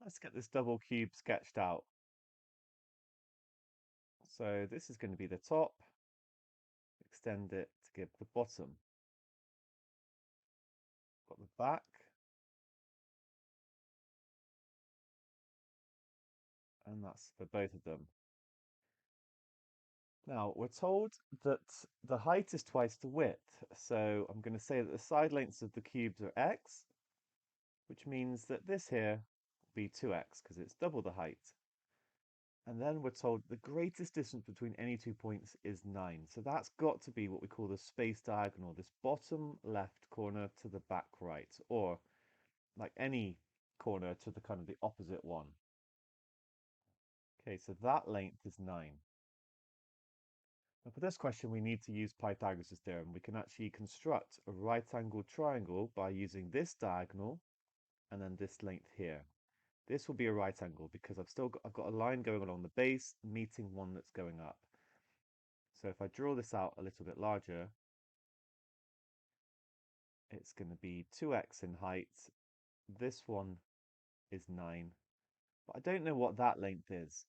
Let's get this double cube sketched out. So this is going to be the top, extend it to give the bottom. Got the back, and that's for both of them. Now we're told that the height is twice the width, so I'm going to say that the side lengths of the cubes are x, which means that this here will be 2x because it's double the height. And then we're told the greatest distance between any 2 points is 9. So that's got to be what we call the space diagonal, this bottom left corner to the back right, or like any corner to the kind of the opposite one. Okay, so that length is 9. Now for this question, we need to use Pythagoras' theorem. We can actually construct a right-angled triangle by using this diagonal and then this length here. This will be a right angle because I've got a line going along the base meeting one that's going up. So if I draw this out a little bit larger, it's going to be 2x in height. This one is 9, but I don't know what that length is.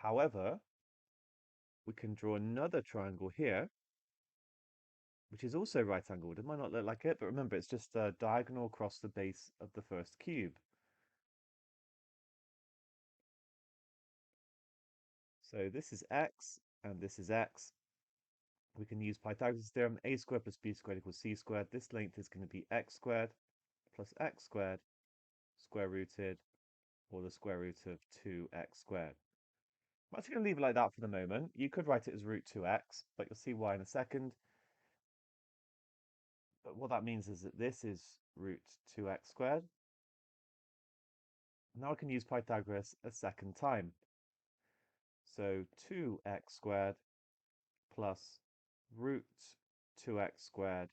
However, we can draw another triangle here, which is also right angled. It might not look like it, but remember, it's just a diagonal across the base of the first cube. So this is x, and this is x. We can use Pythagoras' theorem, a squared plus b squared equals c squared. This length is going to be x squared plus x squared square rooted, or the square root of 2x squared. I'm actually going to leave it like that for the moment. You could write it as root 2x, but you'll see why in a second. But what that means is that this is root 2x squared. Now I can use Pythagoras a second time. So 2x squared plus root 2x squared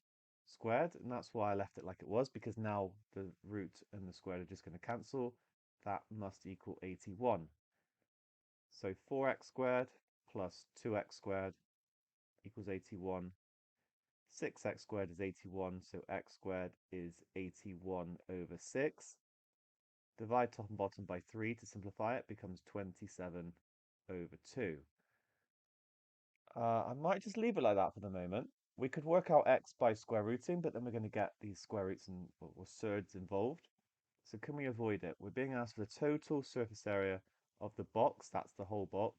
squared, and that's why I left it like it was, because now the root and the squared are just going to cancel. That must equal 81. So 4x squared plus 2x squared equals 81. 6x squared is 81, so x squared is 81 over 6. Divide top and bottom by 3 to simplify it, becomes 27 over 2. I might just leave it like that for the moment. We could work out x by square rooting, but then we're going to get these square roots and or surds involved. So can we avoid it? We're being asked for the total surface area of the box. That's the whole box.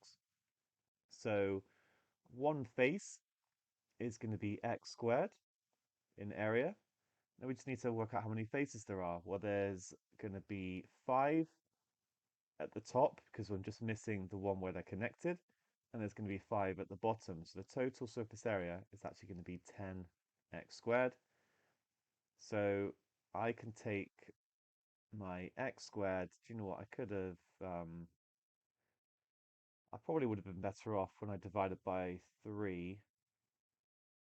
So one face is going to be x squared in area. Now we just need to work out how many faces there are. Well, there's going to be 5 at the top because I'm just missing the one where they're connected. And there's going to be 5 at the bottom. So the total surface area is actually going to be 10x squared. So I can take my x squared. Do you know what? I could have, I probably would have been better off when I divided by 3.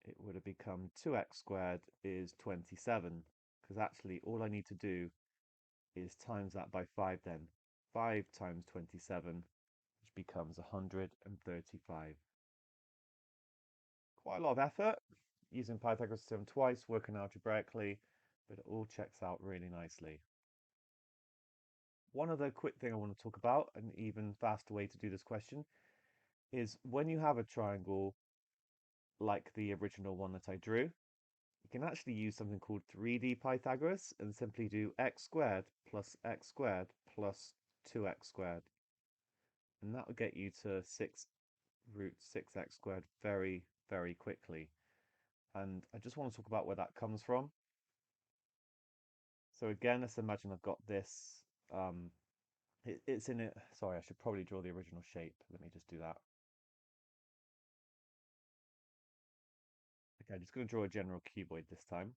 It would have become 2x squared is 27. Because actually all I need to do is times that by 5 then. 5 times 27, which becomes 135. Quite a lot of effort using Pythagoras' theorem twice, working algebraically, but it all checks out really nicely. One other quick thing I want to talk about, an even faster way to do this question, is when you have a triangle like the original one that I drew, you can actually use something called 3D Pythagoras and simply do x squared plus 2x squared. And that will get you to 6 root 6x squared very, very quickly. And I just want to talk about where that comes from. So again, let's imagine I've got this. It's in it. Sorry, I should probably draw the original shape. Let me just do that. Okay, I'm just going to draw a general cuboid this time.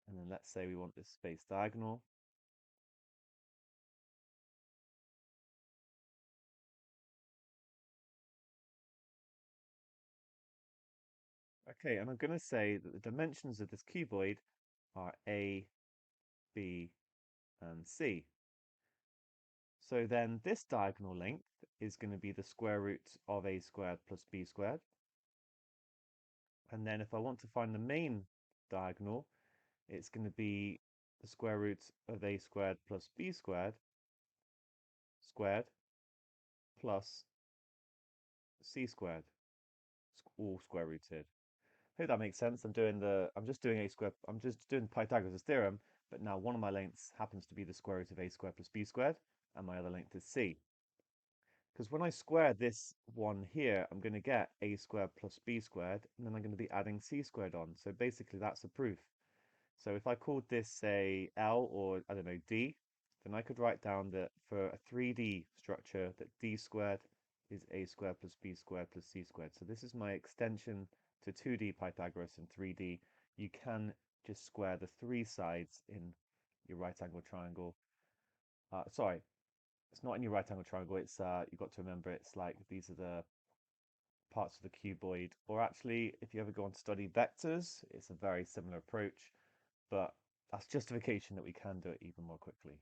And then let's say we want this space diagonal. Okay, and I'm going to say that the dimensions of this cuboid are A, B, and C. So then this diagonal length is going to be the square root of A squared plus B squared. And then if I want to find the main diagonal, it's going to be the square root of a squared plus b squared squared plus c squared, all square rooted. Hope that makes sense. I'm just doing Pythagoras' theorem, but now one of my lengths happens to be the square root of a squared plus b squared, and my other length is c. Because when I square this one here, I'm going to get a squared plus b squared, and then I'm going to be adding c squared on. So basically that's a proof. So if I called this, say, L or, I don't know, D, then I could write down that for a 3D structure, that D squared is a squared plus b squared plus c squared. So this is my extension to 2D Pythagoras and 3D. You can just square the three sides in your right angle triangle. Sorry, it's not in your right angle triangle. It's you've got to remember it's like these are the parts of the cuboid. Or actually, if you ever go on to study vectors, it's a very similar approach, but that's justification that we can do it even more quickly.